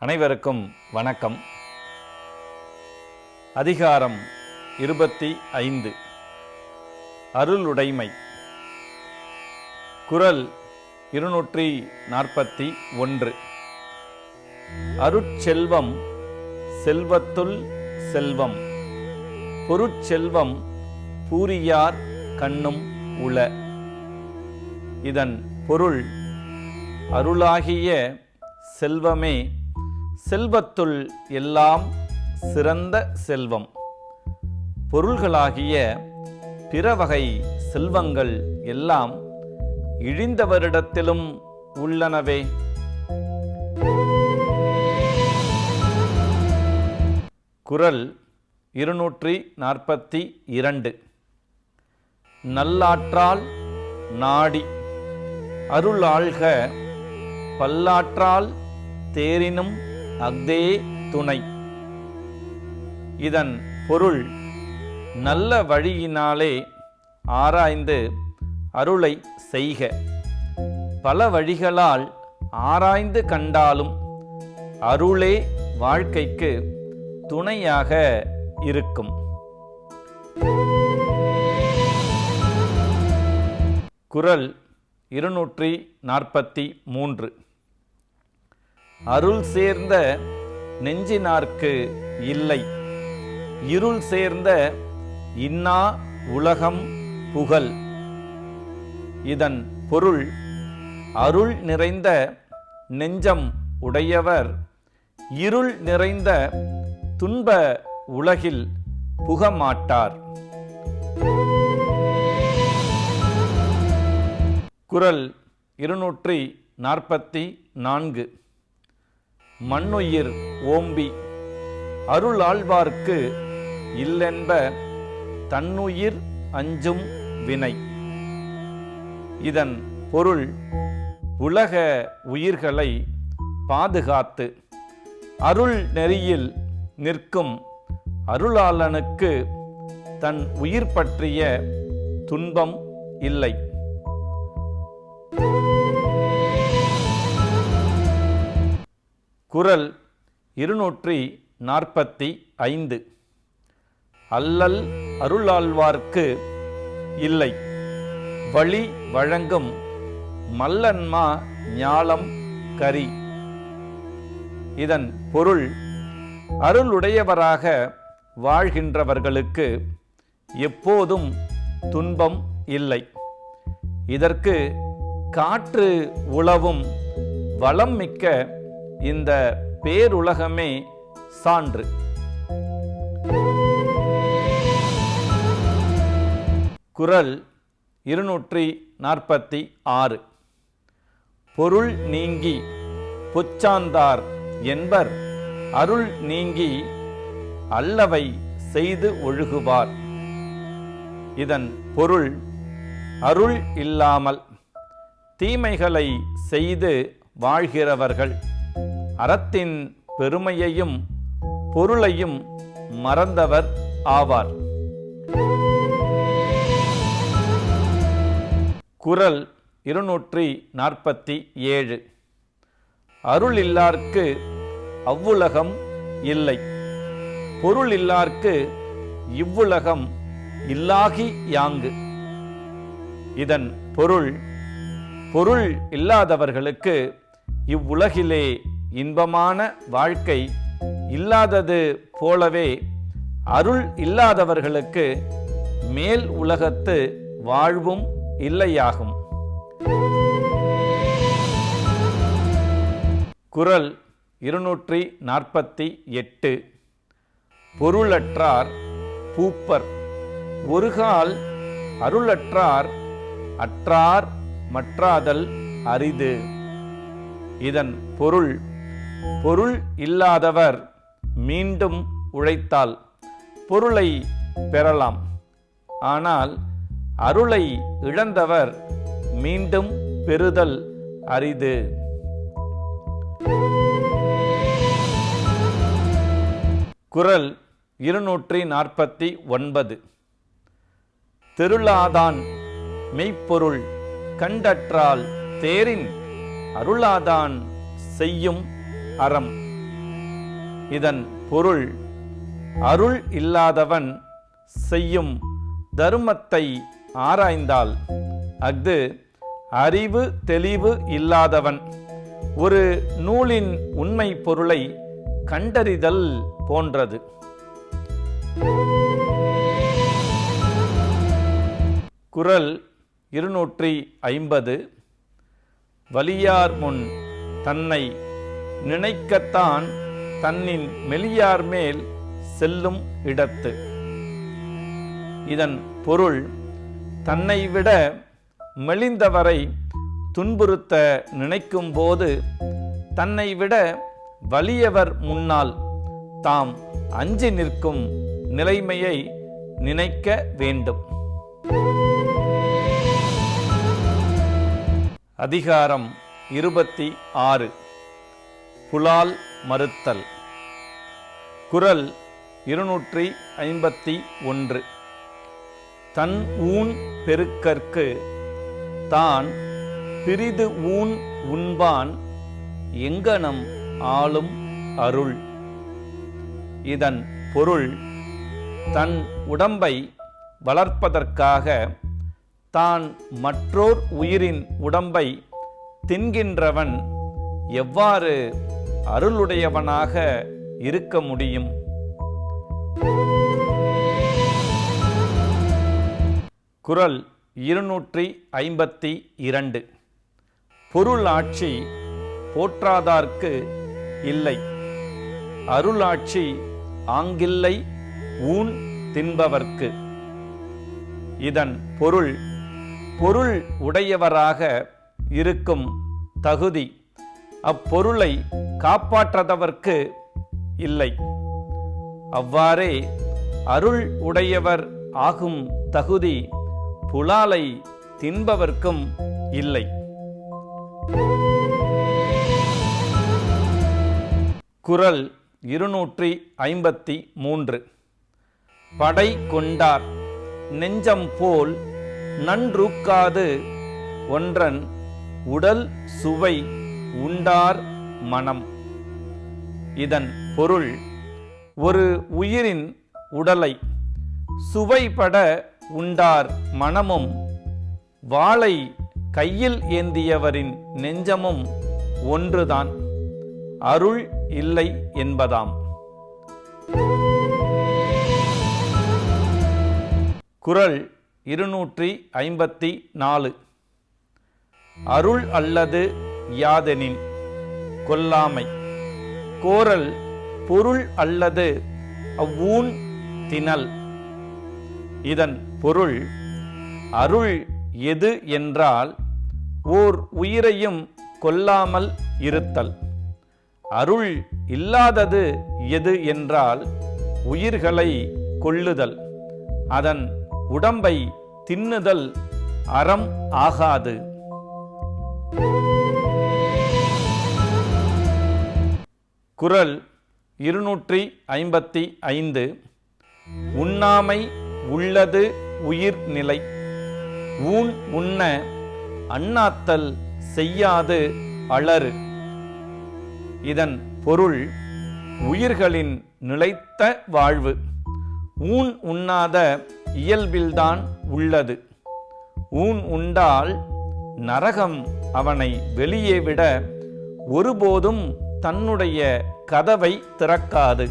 அனைவருக்கும் வணக்கம். அதிகாரம் 25 அருளுடைமை. குறள் 241. அருட்செல்வம் செல்வத்துள் செல்வம், பொருட்செல்வம் பூரியார் கண்ணும் உள. இதன் பொருள், அருளாகிய செல்வமே செல்வத்துள் எல்லாம் சிறந்த செல்வம். பொருள்களாகிய பிற வகை செல்வங்கள் எல்லாம் இழிந்தவரிடத்திலும் உள்ளனவே. குறள் 242. நல்லாற்றால் நாடி அருளாள்க, பல்லாற்றால் தேரினும் அஃதே துணை. இதன் பொருள், நல்ல வழியினாலே ஆராய்ந்து அருளை செய்க. பல வழிகளால் ஆராய்ந்து கண்டாலும் அருளே வாழ்க்கைக்கு துணையாக இருக்கும். குறள் 243. அருள் சேர்ந்த நெஞ்சினார்க்கு இல்லை, இருள் சேர்ந்த இன்னா உலகம் புகழ். இதன் பொருள், அருள் நிறைந்த நெஞ்சம் உடையவர் இருள் நிறைந்த துன்ப உலகில் புகமாட்டார். குறள் 244. மண்ணுயிர் ஓம்பி அருளாழ்வார்க்கு இல்லென்ப தன்னுயிர் அஞ்சும் வினை. இதன் பொருள், உலக உயிர்களை பாதுகாத்து அருள் நெறியில் நிற்கும் அருளாளனுக்கு தன் உயிர் பற்றிய துன்பம் இல்லை. குறள் 245. அல்லல் அருளாழ்வார்க்கு இல்லை, வழி வழங்கும் மல்லன்மா ஞாலம் கரி. இதன் பொருள், அருளுடையவராக வாழ்கின்றவர்களுக்கு எப்போதும் துன்பம் இல்லை. இதற்கு காற்று உழவும் வளம் மிக்க இந்த பேருலகமே சான்று. குறள் 246. பொருள் நீங்கி பொச்சாந்தார் என்பர் அருள் நீங்கி அல்லவை செய்து ஒழுகுவார். இதன் பொருள், அருள் இல்லாமல் தீமைகளை செய்து வாழ்கிறவர்கள் அறத்தின் பெருமையையும் பொருளையும் மறந்தவர் ஆவார். குறள் 247. அருள் இல்லார்க்கு அவ்வுலகம் இல்லை, பொருள் இல்லார்க்கு இவ்வுலகம் இல்லாகி யாங்கு. இதன் பொருள், பொருள் இல்லாதவர்களுக்கு இவ்வுலகிலே இன்பமான வாழ்க்கை இல்லாதது போலவே அருள் இல்லாதவர்களுக்கு மேல் உலகத்து வாழ்வும் இல்லையாகும். குறள் 248. பொருளற்றார் பூப்பர், ஒருகால் அருளற்றார் அற்றார் மற்றாதல் அரிது. இதன் பொருள், பொருள் இல்லாதவர் மீண்டும் உழைத்தால் பொருளை பெறலாம், ஆனால் அருளை இழந்தவர் மீண்டும் பெறுதல் அரிது. குறள் 249. தெருளாதான் மெய்ப்பொருள் கண்டற்றால் தேரின் அருளாதான் செய்யும் அறம். இதன் பொருள் அருள் இல்லாதவன் செய்யும் தருமத்தை ஆராய்ந்தால் அஃது அறிவு தெளிவு இல்லாதவன் ஒரு நூலின் உண்மை பொருளை கண்டறிதல் போன்றது. குறள் 250. வலியார் முன் தன்னை நினைக்கத்தான் தன்னின் மெலியார் மேல் செல்லும் இடத்து. இதன் பொருள் தன்னை விட மெலிந்தவரை துன்புறுத்த நினைக்கும் போது தன்னை விட வலியவர் முன்னால் தாம் அஞ்சி நிற்கும் நிலைமையை நினைக்க வேண்டும். அதிகாரம் 26. புலால் மறுத்தல். குறள் 251. தன் ஊன் பெருக்கற்கு தான் பிரிது ஊன் உண்பான் எங்கனம் ஆளும் அருள். இதன் பொருள் தன் உடம்பை வளர்ப்பதற்காக தான் மற்றோர் உயிரின் உடம்பை தின்கின்றவன் எவ்வாறு அருளுடையவனாக இருக்க முடியும்? குறள் 252. பொருளாட்சி போற்றாதார்க்கு இல்லை, அருளாட்சி ஆங்கில்லை ஊன் தின்பவர்க்கு. இதன் பொருள் பொருள் உடையவராக இருக்கும் தகுதி அப்பொருளை காப்பாற்றாதவர்க்கு இல்லை. அவ்வாறே அருள் உடையவர் ஆகும் தகுதி புலாலை தின்பவர்க்கும் இல்லை. குறள் 253. படை கொண்டார் நெஞ்சம் போல் நன்றூக்காது ஒன்றன் உடல் சுவை உண்டார் மனம். இதன் பொருள் ஒரு உயிரின் உடலை சுவைபட உண்டார் மனமும் வாளை கையில் ஏந்தியவரின் நெஞ்சமும் ஒன்றுதான், அருள் இல்லை என்பதாம். குறள் 254. அருள் அல்லது யாதெனின் கொல்லாமை. கோரல் பொருள் அல்லது அவ்வூன் தினல். இதன் பொருள் அருள் எது என்றால் ஓர் உயிரையும் கொல்லாமல் இருத்தல். அருள் இல்லாதது எது என்றால் உயிர்களை கொல்லுதல், அதன் உடம்பை தின்னுதல் அறம் ஆகாது. குறள் 255. உண்ணாமை உள்ளது உயிர் நிலை, ஊன் உண்ண அண்ணாத்தல் செய்யாது அலறு. இதன் பொருள் உயிர்களின் நிலைத்த வாழ்வு ஊன் உண்ணாத இயல்பில்தான் உள்ளது. ஊன் உண்டால் நரகம் அவனை வெளியே விட ஒருபோதும் தன்னுடைய கதவை திறக்காது.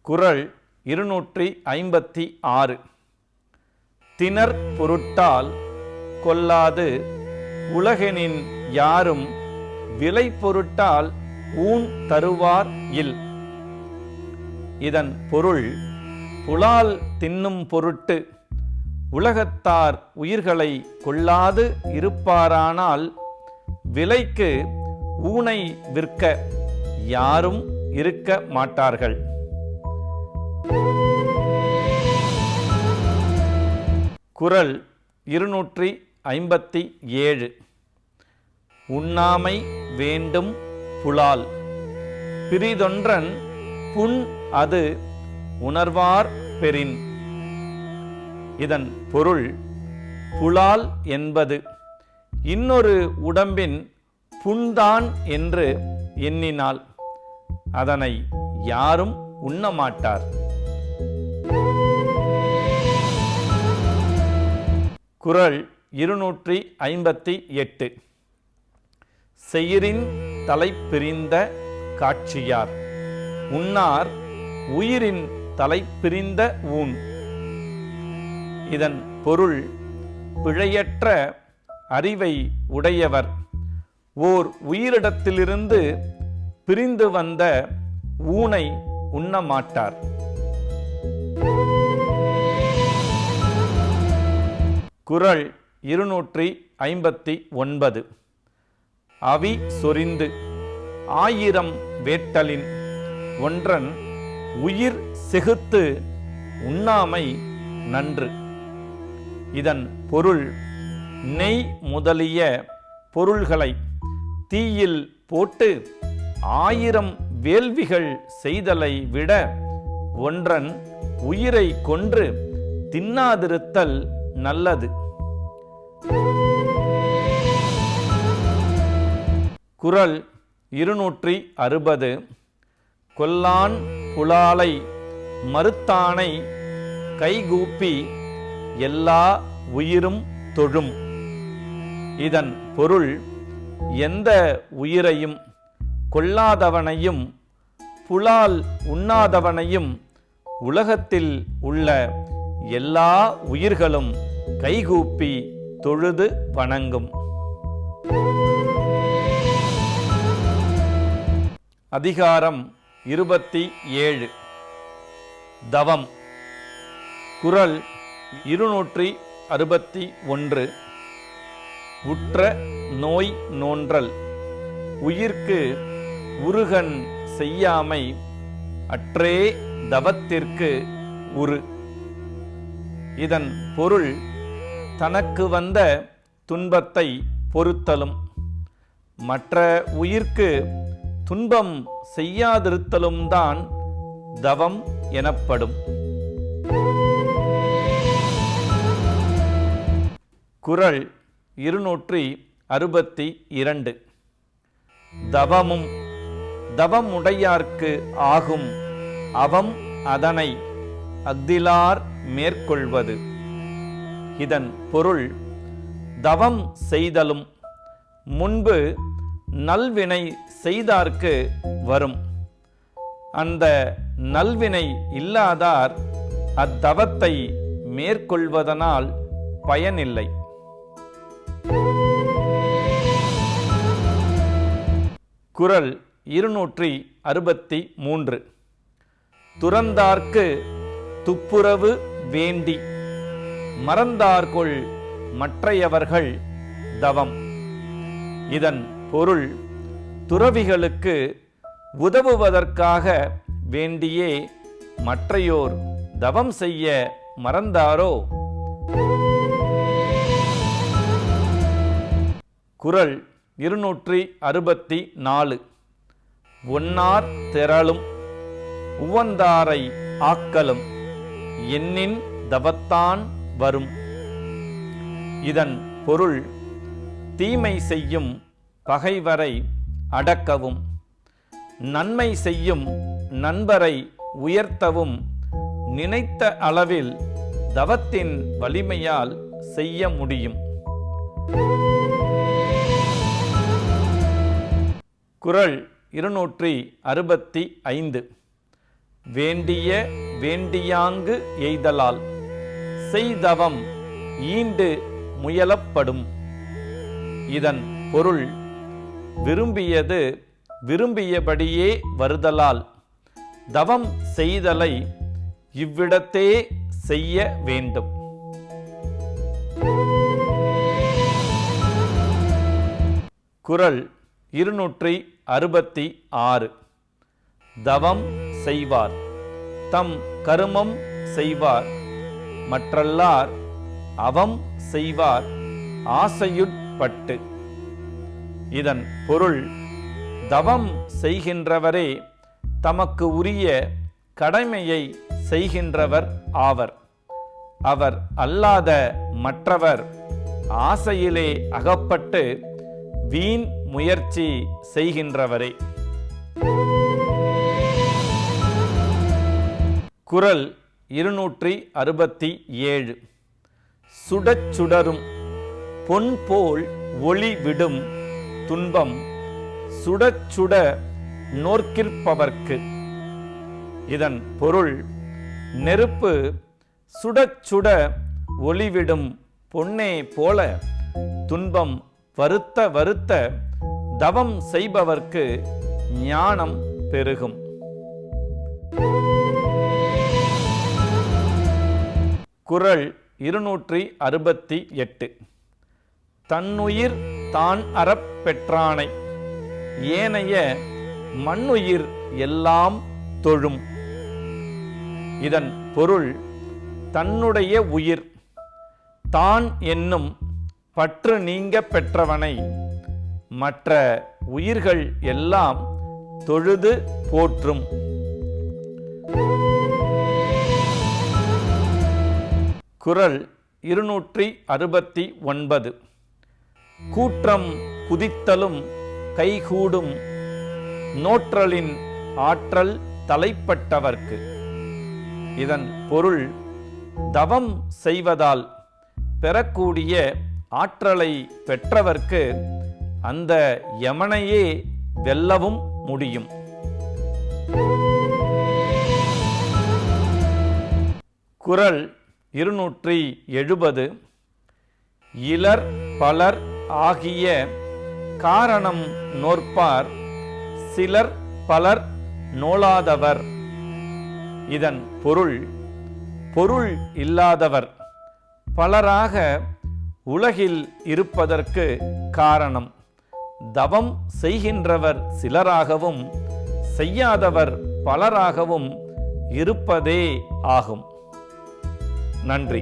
குறள் 256. திணர் பொருட்டால் கொல்லாது உலகெனின் யாரும் விலை பொருட்டால் ஊன் தருவார் இல். இதன் பொருள் புலால் தின்னும் பொருட்டு உலகத்தார் உயிர்களை கொல்லாது இருப்பாரானால் விலைக்கு ஊனை விற்க யாரும் இருக்க மாட்டார்கள். குறள் 257. உண்ணாமை வேண்டும் புலால் பிரிதொன்றன் புண் அது உணர்வார் பெறின். இதன் பொருள் புலால் என்பது இன்னொரு உடம்பின் புண்தான் என்று எண்ணினால் அதனை யாரும் உண்ணமாட்டார். குறள் 258. செயிரின் தலைப்பிரிந்த காட்சியார் உண்ணார் உயிரின் தலைப்பிரிந்த ஊன். இதன் பொருள், பிழையற்ற அறிவை உடையவர் ஓர் உயிரிடத்திலிருந்து பிரிந்து வந்த ஊனை உண்ணமாட்டார். குறள் 259. அவி சொரிந்து 1000 வேட்டலின் ஒன்றன் உயிர் செகுத்து உண்ணாமை நன்று. இதன் பொருள், நெய் முதலிய பொருள்களை தீயில் போட்டு 1000 வேள்விகள் செய்தலை விட ஒன்றன் உயிரை கொன்று தின்னாதிருத்தல் நல்லது. குறள் 260. கொல்லான் புலாலை மறுத்தானை கைகூப்பி எல்லா உயிரும் தொழும். இதன் பொருள், எந்த உயிரையும் கொல்லாதவனையும் புலால் உண்ணாதவனையும் உலகத்தில் உள்ள எல்லா உயிர்களும் கைகூப்பி தொழுது வணங்கும். அதிகாரம் 27. தவம். குறள் 261. உற்ற நோய் நோன்றல் உயிர்க்கு உருகன் செய்யாமை அற்றே தவத்திற்கு உரு. இதன் பொருள், தனக்கு வந்த துன்பத்தை பொறுத்தலும் மற்ற உயிர்க்கு துன்பம் செய்யாதிருத்தலும் தான் தவம் எனப்படும். குறள் 262. தவமும் தவமுடையார்க்கு ஆகும் அவம் அதனை அஃதிலார் மேற்கொள்வது. இதன் பொருள், தவம் செய்தலும் முன்பு நல்வினை செய்தார்க்கு வரும். அந்த நல்வினை இல்லாதார் அத்தவத்தை மேற்கொள்வதனால் பயனில்லை. குறள் 263. துறந்தார்க்கு துப்புரவு வேண்டி மறந்தார்கொள் மற்றையவர்கள் தவம். இதன் பொருள், துறவிகளுக்கு உதவுவதற்காக வேண்டியே மற்றையோர் தவம் செய்ய மறந்தாரோ. குறள் 264. ஒன்னார் திரளும் உவந்தாரை ஆக்கலும் எண்ணின் தவத்தான் வரும். இதன் பொருள், தீமை செய்யும் பகைவரை அடக்கவும் நன்மை செய்யும் நண்பரை உயர்த்தவும் நினைத்த அளவில் தவத்தின் வலிமையால் செய்ய முடியும். குறள் 265. வேண்டிய வேண்டியாங்கு எய்தலால் செய்தவம் ஈண்டு முயலப்படும். இதன் பொருள், விரும்பியது விரும்பியபடியே வருதலால் தவம் செய்தலை இவ்விடத்தே செய்ய வேண்டும். குறள் 266. தவம் செய்வார் தம் கருமம் செய்வார் மற்றல்லார் அவம் செய்வார் ஆசையுட்பட்டு. இதன் பொருள், தவம் செய்கின்றவரே தமக்கு உரிய கடமையை செய்கின்றவர் ஆவர். அவர் அல்லாத மற்றவர் ஆசையிலே அகப்பட்டு வீண் முயற்சி செய்கின்றவரே. குறள் 267. சுடச் சுடரும் பொன்போல் ஒளி விடும் துன்பம் சுடச் சுட நோர்க்கிற்பவர்க்கு. இதன் பொருள், நெருப்பு சுடச் சுட ஒளிவிடும் பொன்னே போல துன்பம் வருத்த வருத்த தவம் செய்பவர்க்கு ஞானம் பெருகும். குறள் 268. தன்னுயிர் தான் அறப் பெற்றானை ஏனைய மண்ணுயிர் எல்லாம் தொழும். இதன் பொருள், தன்னுடைய உயிர் தான் என்னும் பற்று நீங்க பெற்றவனை மற்ற உயிர்கள் எல்லாம் தொழுது போற்றும். குறள் 269. கூற்றம் குதித்தலும் கைகூடும் நோற்றலின் ஆற்றல் தலைப்பட்டவர்க்கு. இதன் பொருள், தவம் செய்வதால் பெறக்கூடிய ஆற்றலை பெற்றவர்க்கு அந்த யமனையே வெல்லவும் முடியும். குறள் 270. இலர் பலர் ஆகிய காரணம் நோற்பார் சிலர் பலர் நோலாதவர். இதன் பொருள், பொருள் இல்லாதவர் பலராக உலகில் இருப்பதற்கு காரணம் தவம் செய்கின்றவர் சிலராகவும் செய்யாதவர் பலராகவும் இருப்பதே ஆகும். நன்றி.